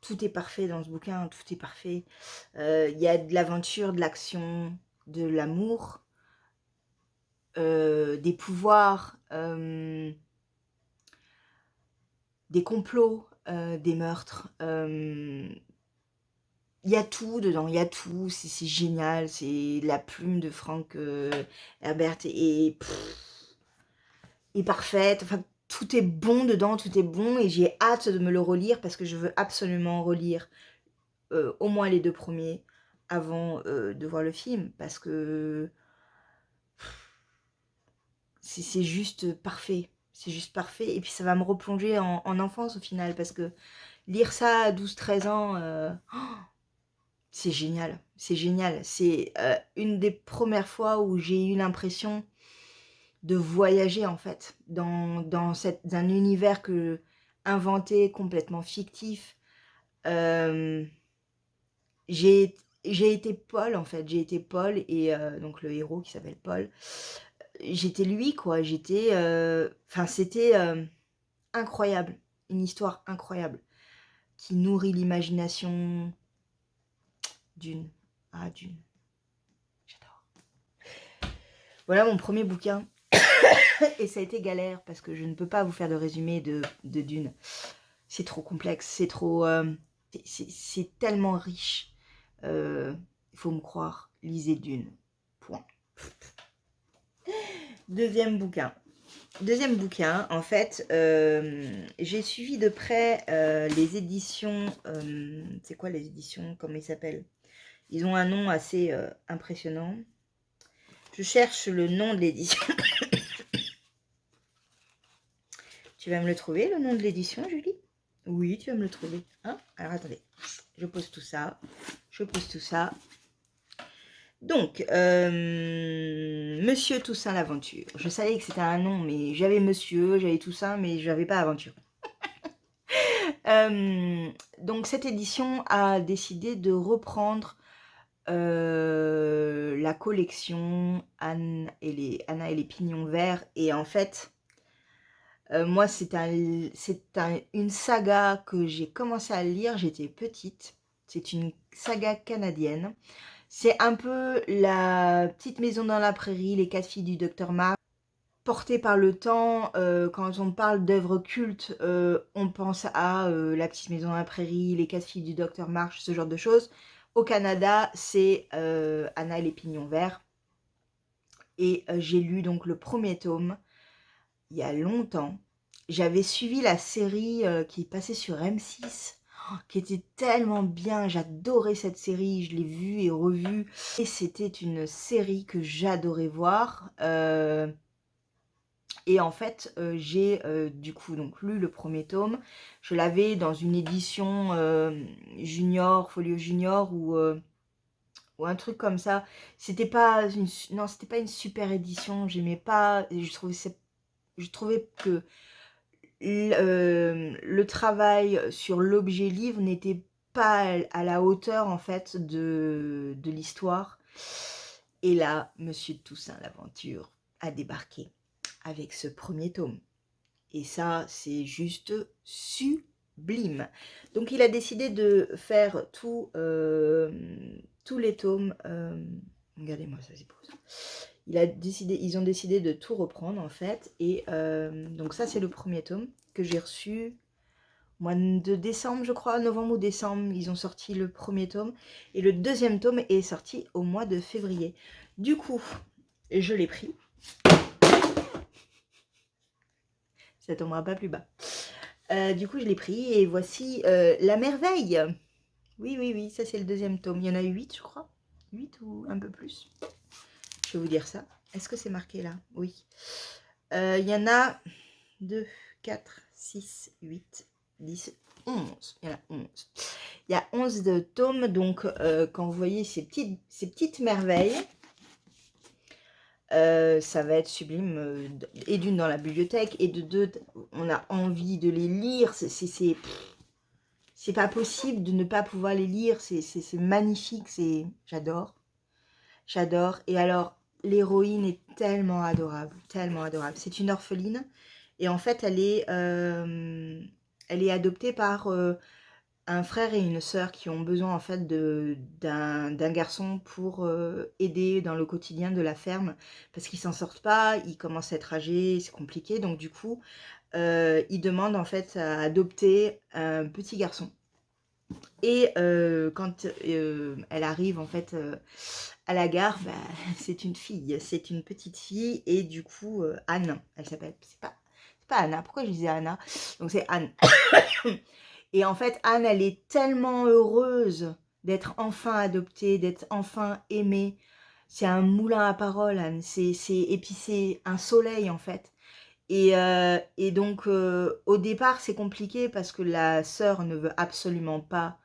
tout est parfait dans ce bouquin, tout est parfait. Il y a de l'aventure, de l'action, de l'amour, des pouvoirs, des complots, des meurtres. Il y a tout dedans, il y a tout, c'est génial, c'est la plume de Frank Herbert est parfaite, enfin tout est bon dedans, tout est bon et j'ai hâte de me le relire parce que je veux absolument relire au moins les 2 premiers avant de voir le film parce que c'est juste parfait, c'est juste parfait et puis ça va me replonger en enfance au final parce que lire ça à 12-13 ans, c'est génial, c'est génial, c'est une des premières fois où j'ai eu l'impression de voyager en fait dans un univers que inventé, complètement fictif. J'ai été Paul en fait, j'ai été Paul et donc le héros qui s'appelle Paul. J'étais lui quoi, j'étais... Enfin c'était incroyable, une histoire incroyable qui nourrit l'imagination d'une... Ah d'une, j'adore. Voilà mon premier bouquin. Et ça a été galère parce que je ne peux pas vous faire de résumé de Dune. C'est trop complexe, c'est trop... c'est tellement riche. Il faut me croire, lisez Dune. Point. Deuxième bouquin. Deuxième bouquin, en fait, j'ai suivi de près les éditions... c'est quoi les éditions? Comment ils s'appellent? Ils ont un nom assez impressionnant. Je cherche le nom de l'édition. Tu vas me le trouver, le nom de l'édition, Julie? Oui, tu vas me le trouver. Hein? Alors, attendez. Je pose tout ça. Je pose tout ça. Donc, Monsieur Toussaint l'Aventure. Je savais que c'était un nom, mais j'avais Monsieur, j'avais Toussaint, mais je n'avais pas Aventure. Donc, cette édition a décidé de reprendre la collection Anna et les Pignons Verts. Et en fait, moi, c'est une saga que j'ai commencé à lire, j'étais petite. C'est une saga canadienne. C'est un peu la petite maison dans la prairie, les 4 filles du docteur March. Portée par le temps, quand on parle d'œuvres cultes, on pense à la petite maison dans la prairie, les 4 filles du docteur March, ce genre de choses. Au Canada, c'est Anna et les Pignons Verts. Et j'ai lu donc le premier tome il y a longtemps. J'avais suivi la série qui passait sur M6, qui était tellement bien. J'adorais cette série, je l'ai vue et revue. Et c'était une série que j'adorais voir. Et en fait, j'ai du coup donc lu le premier tome. Je l'avais dans une édition junior, folio junior ou un truc comme ça. C'était pas non, c'était pas une super édition. J'aimais pas. Je trouvais que le travail sur l'objet livre n'était pas à la hauteur en fait de l'histoire. Et là, Monsieur Toussaint l'Aventure a débarqué avec ce premier tome. Et ça, c'est juste sublime. Donc il a décidé de faire tous les tomes. Regardez-moi ça, c'est beau ça. Ils ont décidé de tout reprendre en fait. Et donc ça, c'est le premier tome que j'ai reçu mois de décembre, je crois, novembre ou décembre, ils ont sorti le premier tome. Et le deuxième tome est sorti au mois de février. Du coup, je l'ai pris. Ça tombera pas plus bas. Du coup, je l'ai pris et voici La Merveille. Oui, oui, oui, ça c'est le deuxième tome. Il y en a 8, je crois. 8 ou un peu plus. Je vais vous dire ça. Est-ce que c'est marqué là? Oui. Il y en a 2, 4, 6, 8, 10, 11. Il y en a 11. Il y a 11 de tomes. Donc, quand vous voyez ces petites merveilles, ça va être sublime. Et d'une dans la bibliothèque, et de deux, on a envie de les lire. C'est pas possible de ne pas pouvoir les lire. C'est magnifique. J'adore. J'adore. Et alors, l'héroïne est tellement adorable. Tellement adorable. C'est une orpheline. Et en fait, elle est adoptée par un frère et une sœur qui ont besoin en fait d'un garçon pour aider dans le quotidien de la ferme. Parce qu'ils s'en sortent pas, ils commencent à être âgés, c'est compliqué. Donc du coup, ils demandent en fait à adopter un petit garçon. Et quand elle arrive en fait à la gare, bah, c'est une fille, c'est une petite fille. Et du coup, Anne, elle s'appelle. C'est pas Anna, pourquoi je disais Anna? Donc c'est Anne. Et en fait, Anne, elle est tellement heureuse d'être enfin adoptée, d'être enfin aimée. C'est un moulin à paroles, Anne. Et puis c'est un soleil, en fait. Et donc, au départ, c'est compliqué parce que la sœur ne veut absolument pas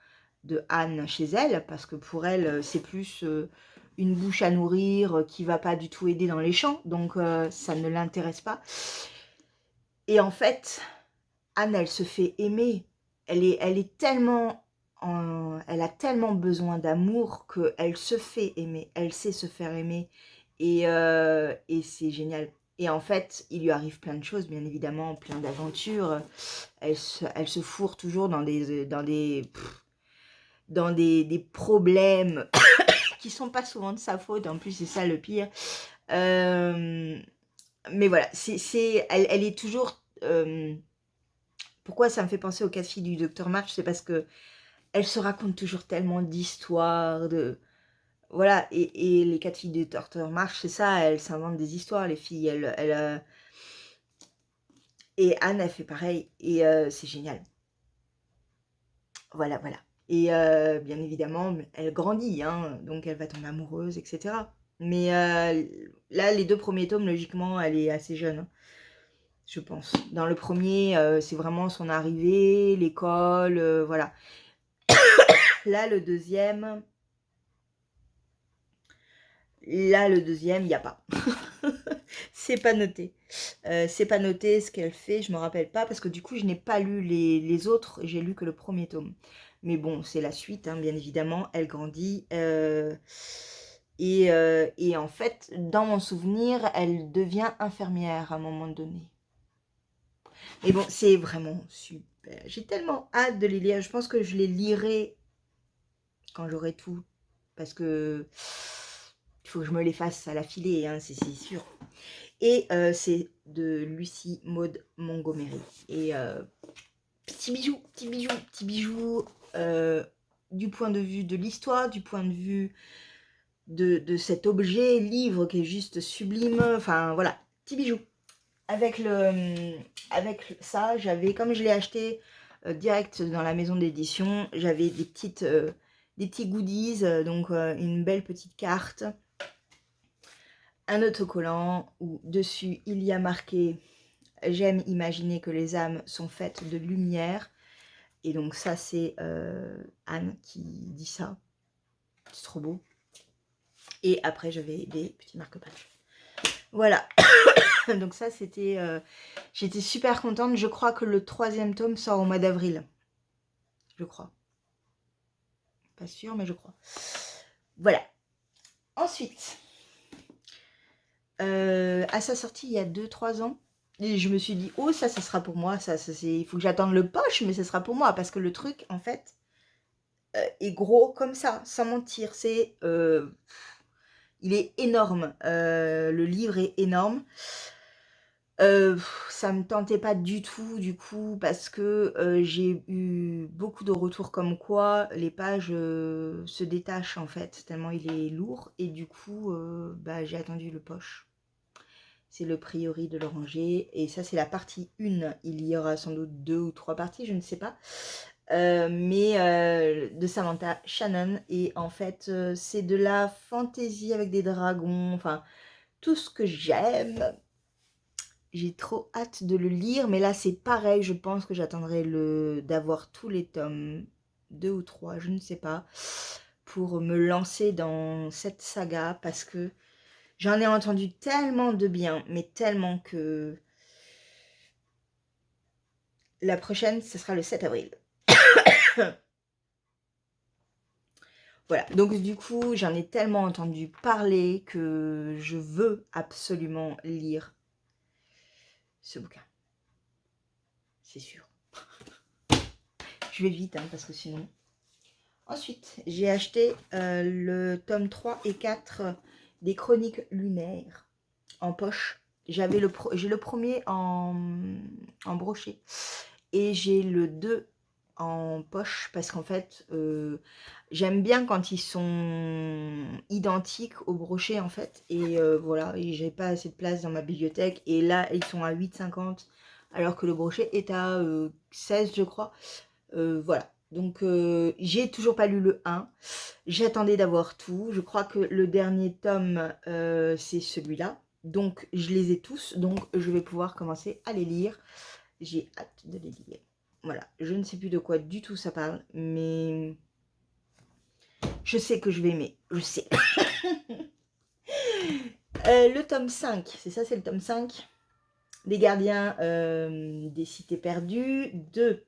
de Anne chez elle, parce que pour elle, c'est plus une bouche à nourrir qui va pas du tout aider dans les champs, donc ça ne l'intéresse pas. Et en fait, Anne, elle se fait aimer. Elle est tellement elle a tellement besoin d'amour qu'elle se fait aimer. Elle sait se faire aimer. Et c'est génial. Et en fait, il lui arrive plein de choses, bien évidemment, plein d'aventures. Elle se fourre toujours dans des problèmes qui sont pas souvent de sa faute. En plus, c'est ça le pire. Mais voilà, elle est toujours... pourquoi ça me fait penser au cas de fille du docteur March? C'est parce que elle se raconte toujours tellement d'histoires, voilà, et les quatre filles du docteur March, c'est ça, elles s'inventent des histoires, les filles, et Anne, elle fait pareil, et c'est génial. Voilà, voilà. Et bien évidemment, elle grandit, hein, donc elle va tomber amoureuse, etc. Mais là, les 2 premiers tomes, logiquement, elle est assez jeune, hein, je pense. Dans le premier, c'est vraiment son arrivée, l'école, voilà. Là, le deuxième, il n'y a pas. C'est pas noté. C'est pas noté ce qu'elle fait, je me rappelle pas, parce que du coup, je n'ai pas lu les autres, j'ai lu que le premier tome. Mais bon, c'est la suite, hein, bien évidemment, elle grandit. Et en fait, dans mon souvenir, elle devient infirmière à un moment donné. Mais bon, c'est vraiment super. J'ai tellement hâte de les lire. Je pense que je les lirai quand j'aurai tout. Parce que il faut que je me les fasse à l'affilée, hein, c'est sûr. Et c'est de Lucie Maud Montgomery. Et petit bijou, petit bijou, petit bijou, du point de vue de l'histoire, du point de vue de cet objet, livre qui est juste sublime. Enfin voilà, petit bijou. Avec ça, j'avais, comme je l'ai acheté direct dans la maison d'édition, j'avais des petits goodies, donc une belle petite carte, un autocollant où dessus il y a marqué « J'aime imaginer que les âmes sont faites de lumière ». Et donc ça, c'est Anne qui dit ça. C'est trop beau. Et après, j'avais des petits marque-pages. Voilà. Donc ça, c'était... j'étais super contente. Je crois que le 3e tome sort au mois d'avril. Je crois. Pas sûre, mais je crois. Voilà. Ensuite, à sa sortie il y a 2-3 ans, et je me suis dit, oh, ça sera pour moi. Il faut que j'attende le poche, mais ça sera pour moi. Parce que le truc, en fait, est gros comme ça, sans mentir. Il est énorme. Le livre est énorme. Ça me tentait pas du tout, du coup, parce que, j'ai eu beaucoup de retours comme quoi les pages, se détachent, en fait, tellement il est lourd et du coup, bah, j'ai attendu le poche. C'est le priori de l'oranger et ça, c'est la partie 1. Il y aura sans doute 2 ou 3 parties, je ne sais pas, mais de Samantha Shannon et en fait, c'est de la fantaisie avec des dragons, enfin, tout ce que j'aime. J'ai trop hâte de le lire, mais là c'est pareil, je pense que j'attendrai d'avoir tous les tomes, 2 ou 3, je ne sais pas, pour me lancer dans cette saga, parce que j'en ai entendu tellement de bien, mais tellement que la prochaine, ce sera le 7 avril. Voilà, donc du coup, j'en ai tellement entendu parler que je veux absolument lire ce bouquin, c'est sûr. Je vais vite, hein, parce que sinon... Ensuite, j'ai acheté le tome 3 et 4 des Chroniques lunaires en poche. J'ai le premier en brochet et j'ai le 2 en poche parce qu'en fait, j'aime bien quand ils sont identiques au brochet en fait. Et voilà, et j'ai pas assez de place dans ma bibliothèque. Et là, ils sont à 8,50 alors que le brochet est à 16, je crois. Voilà. Donc, j'ai toujours pas lu le 1. J'attendais d'avoir tout. Je crois que le dernier tome, c'est celui-là. Donc, je les ai tous. Donc, je vais pouvoir commencer à les lire. J'ai hâte de les lire. Voilà. Je ne sais plus de quoi du tout ça parle. Mais je sais que je vais aimer. Je sais. Le tome 5. C'est ça, c'est le tome 5. Des gardiens des cités perdues. 2.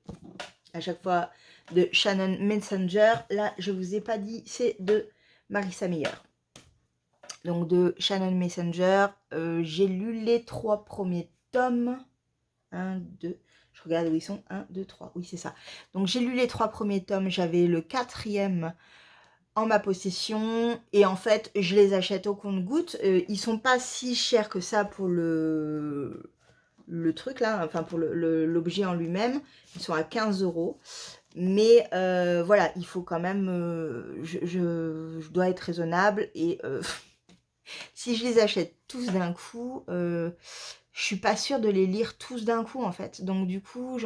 À chaque fois de Shannon Messenger. Là, je vous ai pas dit, c'est de Marissa Meyer. Donc de Shannon Messenger, j'ai lu les 3 premiers tomes. 1, 2, je regarde où ils sont. 1, 2, 3, oui c'est ça. Donc j'ai lu les 3 premiers tomes, j'avais le 4e en ma possession. Et en fait, je les achète au compte-gouttes. Ils sont pas si chers que ça pour le truc là, enfin pour l'objet en lui-même. Ils sont à 15 €. Mais voilà, il faut quand même, je dois être raisonnable et si je les achète tous d'un coup, je suis pas sûre de les lire tous d'un coup en fait. Donc du coup,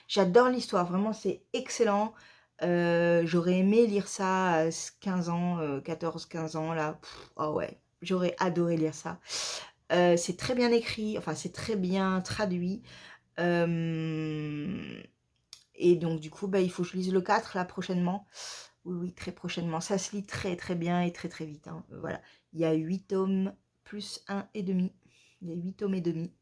j'adore l'histoire, vraiment c'est excellent. J'aurais aimé lire ça à 15 ans, 14-15 ans là. Oh ouais, j'aurais adoré lire ça. C'est très bien écrit, enfin c'est très bien traduit. Et donc du coup, bah, il faut que je lise le 4 là prochainement. Oui, oui, très prochainement. Ça se lit très très bien et très très vite, hein. Voilà. Il y a 8 tomes plus 1 et demi. Il y a 8 tomes et demi.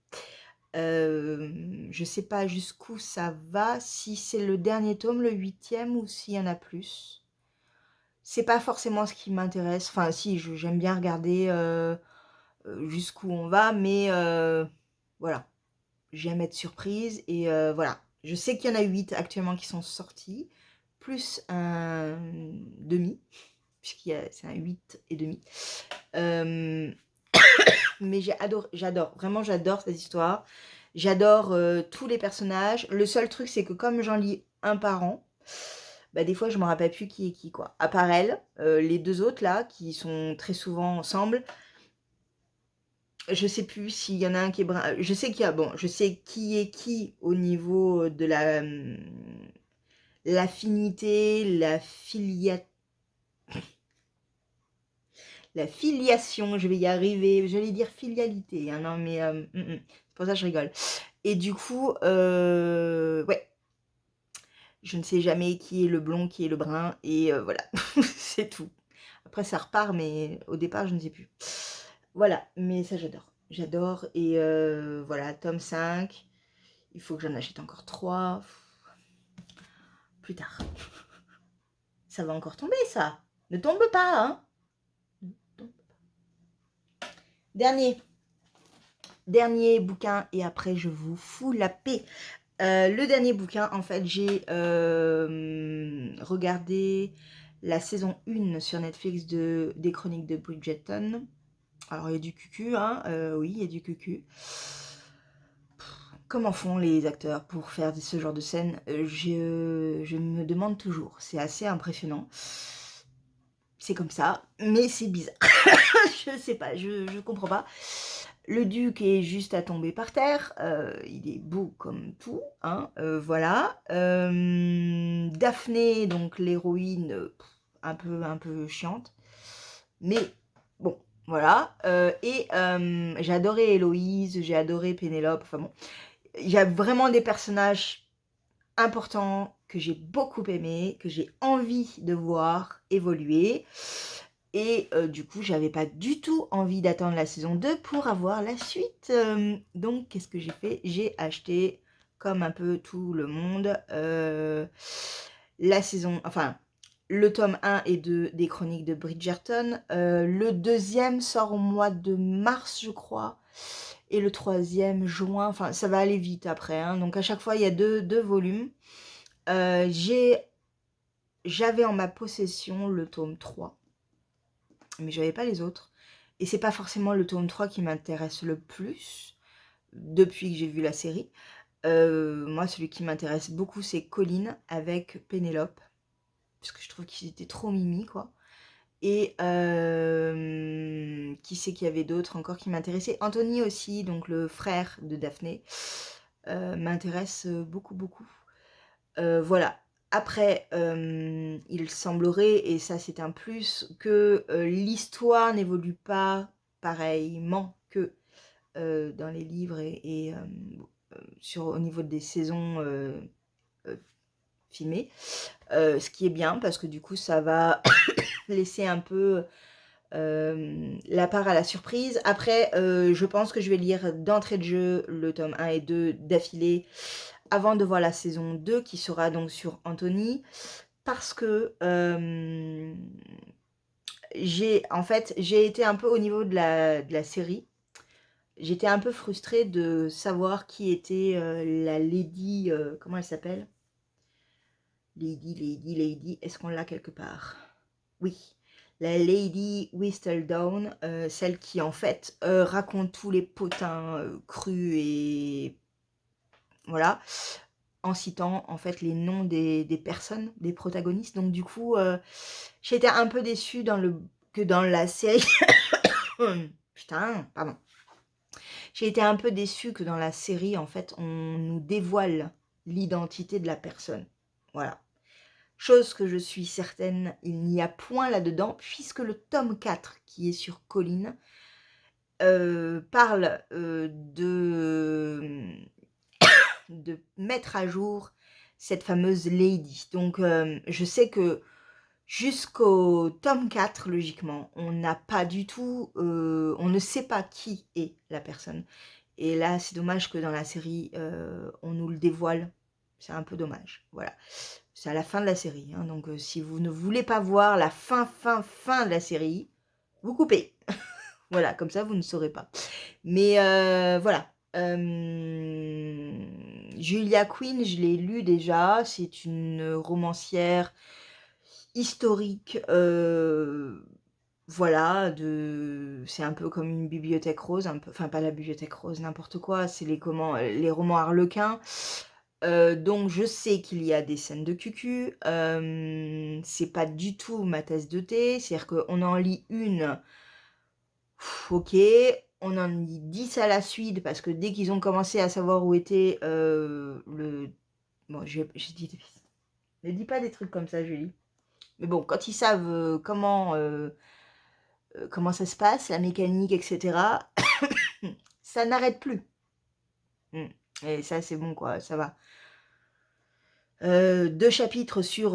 Je sais pas jusqu'où ça va, si c'est le dernier tome, le 8e, ou s'il y en a plus. C'est pas forcément ce qui m'intéresse. Enfin, si, j'aime bien regarder jusqu'où on va, mais voilà. J'aime être surprise et voilà. Je sais qu'il y en a 8 actuellement qui sont sortis, plus un demi, c'est un 8 et demi. Mais j'adore, vraiment j'adore cette histoire. J'adore tous les personnages. Le seul truc, c'est que comme j'en lis un par an, bah, des fois je me rappelle plus qui est qui, quoi. À part elle, les 2 autres là, qui sont très souvent ensemble, je sais plus s'il y en a un qui est brun. Je sais qu'il y a, bon, je sais qui est qui au niveau de l'affinité, la filiation, je vais y arriver, j'allais dire filialité, hein, non mais c'est pour ça que je rigole. Et du coup, ouais, je ne sais jamais qui est le blond, qui est le brun, et voilà, c'est tout. Après ça repart, mais au départ je ne sais plus. Voilà, mais ça j'adore. J'adore, et voilà, tome 5, il faut que j'en achète encore 3, plus tard. Ça va encore tomber ça, ne tombe pas, hein. Dernier bouquin, et après je vous fous la paix. Le dernier bouquin, en fait, j'ai regardé la saison 1 sur Netflix des Chroniques de Bridgerton. Alors, il y a du cucu, hein, oui, il y a du cucu. comment font les acteurs pour faire ce genre de scène? Je me demande toujours, c'est assez impressionnant. C'est comme ça, mais c'est bizarre. Je sais pas, je comprends pas. Le duc est juste à tomber par terre, il est beau comme tout, hein, voilà. Daphné, donc l'héroïne, un peu chiante, mais bon, voilà. Et j'ai adoré Héloïse, j'ai adoré Pénélope, enfin bon. Il y a vraiment des personnages importants que j'ai beaucoup aimés, que j'ai envie de voir évoluer. Et du coup, j'avais pas du tout envie d'attendre la saison 2 pour avoir la suite. Donc, qu'est-ce que j'ai fait? J'ai acheté, comme un peu tout le monde, la saison, enfin, le tome 1 et 2 des Chroniques de Bridgerton. Le deuxième sort au mois de mars, je crois. Et le troisième, juin. Enfin, ça va aller vite après, hein. Donc, à chaque fois, il y a deux volumes. J'avais en ma possession le tome 3, mais j'avais pas les autres. Et c'est pas forcément le tome 3 qui m'intéresse le plus depuis que j'ai vu la série. Moi, celui qui m'intéresse beaucoup, c'est Colline avec Pénélope, parce que je trouve qu'ils étaient trop mimi, quoi. Et qui c'est qu'il y avait d'autres encore qui m'intéressaient? Anthony aussi, donc le frère de Daphné, m'intéresse beaucoup, beaucoup. Voilà. Après, il semblerait, et ça c'est un plus, que l'histoire n'évolue pas pareillement que dans les livres et au niveau des saisons euh, filmées. Ce qui est bien, parce que du coup, ça va laisser un peu la part à la surprise. Après, je pense que je vais lire d'entrée de jeu le tome 1 et 2 d'affilée avant de voir la saison 2 qui sera donc sur Anthony, parce que j'ai été un peu au niveau de la série. J'étais un peu frustrée de savoir qui était la Lady, comment elle s'appelle? Lady, est-ce qu'on l'a quelque part? Oui, la Lady Whistledown, celle qui en fait raconte tous les potins crus et voilà, en citant en fait les noms des personnes, des protagonistes. Donc du coup, j'étais un peu déçue que dans la série. Putain, pardon. J'ai été un peu déçue que dans la série, en fait, on nous dévoile l'identité de la personne. Voilà. Chose que je suis certaine, il n'y a point là-dedans, puisque le tome 4, qui est sur Colline, parle de mettre à jour cette fameuse Lady. Donc, je sais que jusqu'au tome 4, logiquement, on n'a pas du tout, on ne sait pas qui est la personne. Et là, c'est dommage que dans la série, on nous le dévoile. C'est un peu dommage. Voilà. C'est à la fin de la série, hein, donc si vous ne voulez pas voir la fin de la série, vous coupez. Voilà, comme ça, vous ne saurez pas. Mais voilà. Julia Quinn, je l'ai lu déjà. C'est une romancière historique, voilà, c'est un peu comme une bibliothèque rose, un peu, enfin pas la bibliothèque rose, n'importe quoi, c'est les romans Harlequin. Donc je sais qu'il y a des scènes de cucu, c'est pas du tout ma tasse de thé, c'est-à-dire qu'on en lit une, ok, on en lit 10 à la suite, parce que dès qu'ils ont commencé à savoir où était le... Bon, j'ai dit... Ne dis pas des trucs comme ça, Julie. Mais bon, quand ils savent comment ça se passe, la mécanique, etc., ça n'arrête plus. Et ça, c'est bon, quoi, ça va. 2 chapitres sur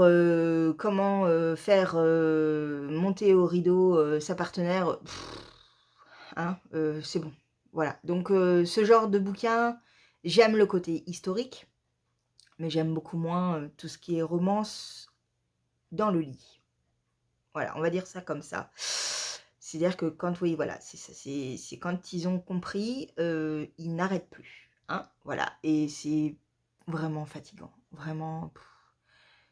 comment faire monter au rideau sa partenaire, hein, c'est bon. Voilà. Donc, ce genre de bouquin, j'aime le côté historique, mais j'aime beaucoup moins tout ce qui est romance dans le lit. Voilà, on va dire ça comme ça. C'est-à-dire que quand, oui, voilà, c'est quand ils ont compris, ils n'arrêtent plus. Hein, voilà, et c'est vraiment fatigant. Vraiment,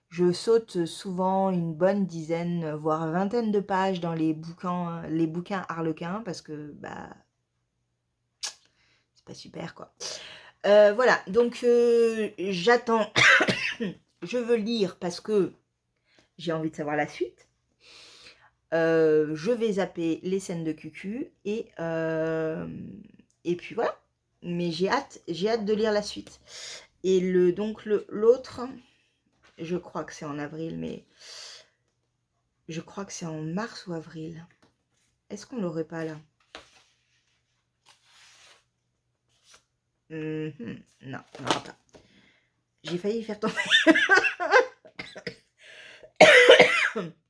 je saute souvent une bonne dizaine, voire vingtaine de pages dans les bouquins Harlequin, parce que, bah, c'est pas super, quoi. Voilà, donc j'attends, je veux lire parce que j'ai envie de savoir la suite. Je vais zapper les scènes de cucu et puis voilà. Mais j'ai hâte de lire la suite. Et l'autre, je crois que c'est en avril, mais je crois que c'est en mars ou avril. Est-ce qu'on l'aurait pas là? Non, on n'aura pas. J'ai failli le faire tomber.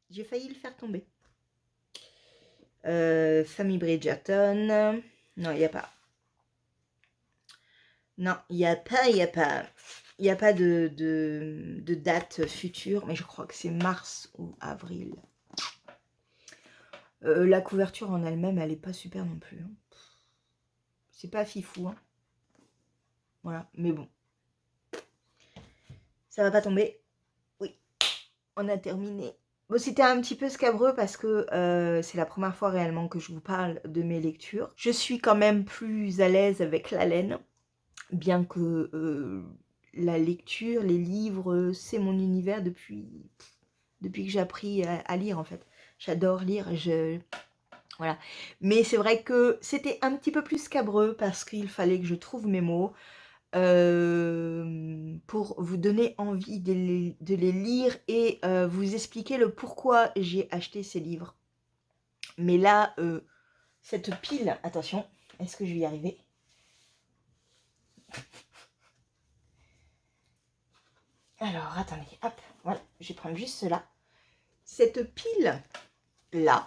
J'ai failli le faire tomber. Famille Bridgerton. Non, il n'y a pas. Non, il n'y a pas, il n'y a pas. Il n'y a pas de date future, mais je crois que c'est mars ou avril. La couverture en elle-même, elle n'est pas super non plus. Hein. C'est pas fifou. Hein. Voilà, mais bon. Ça va pas tomber. Oui, on a terminé. Bon, c'était un petit peu scabreux parce que c'est la première fois réellement que je vous parle de mes lectures. Je suis quand même plus à l'aise avec la laine, bien que la lecture, les livres, c'est mon univers depuis que j'ai appris à lire en fait. J'adore lire, voilà. Mais c'est vrai que c'était un petit peu plus scabreux parce qu'il fallait que je trouve mes mots pour vous donner envie de les lire et vous expliquer le pourquoi j'ai acheté ces livres. Mais là, cette pile, attention, est-ce que je vais y arriver? Alors, attendez, hop, voilà, je vais prendre juste cela. Cette pile-là,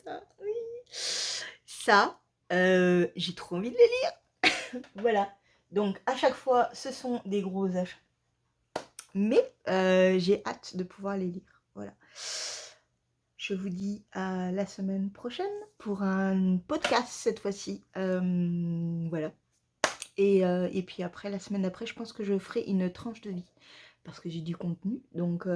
ça, oui. Ça, j'ai trop envie de les lire. Voilà. Donc, à chaque fois, ce sont des gros achats. Mais j'ai hâte de pouvoir les lire. Voilà. Je vous dis à la semaine prochaine pour un podcast cette fois-ci. Voilà. Et puis après, la semaine d'après, je pense que je ferai une tranche de vie. Parce que j'ai du contenu. Donc,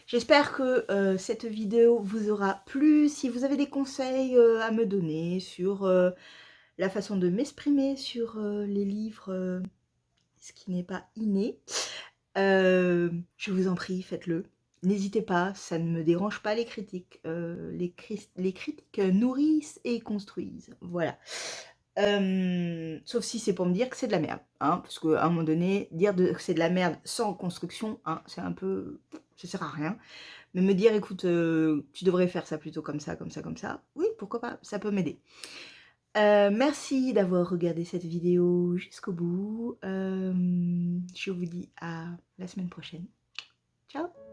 j'espère que cette vidéo vous aura plu. Si vous avez des conseils à me donner sur la façon de m'exprimer sur les livres, ce qui n'est pas inné, je vous en prie, faites-le. N'hésitez pas, ça ne me dérange pas les critiques. Les critiques nourrissent et construisent. Voilà. Sauf si c'est pour me dire que c'est de la merde. Hein, parce qu'à un moment donné, dire que c'est de la merde sans construction, hein, c'est un peu... ça sert à rien. Mais me dire, écoute, tu devrais faire ça plutôt comme ça, comme ça, comme ça. Oui, pourquoi pas, ça peut m'aider. Merci d'avoir regardé cette vidéo jusqu'au bout. Je vous dis à la semaine prochaine. Ciao!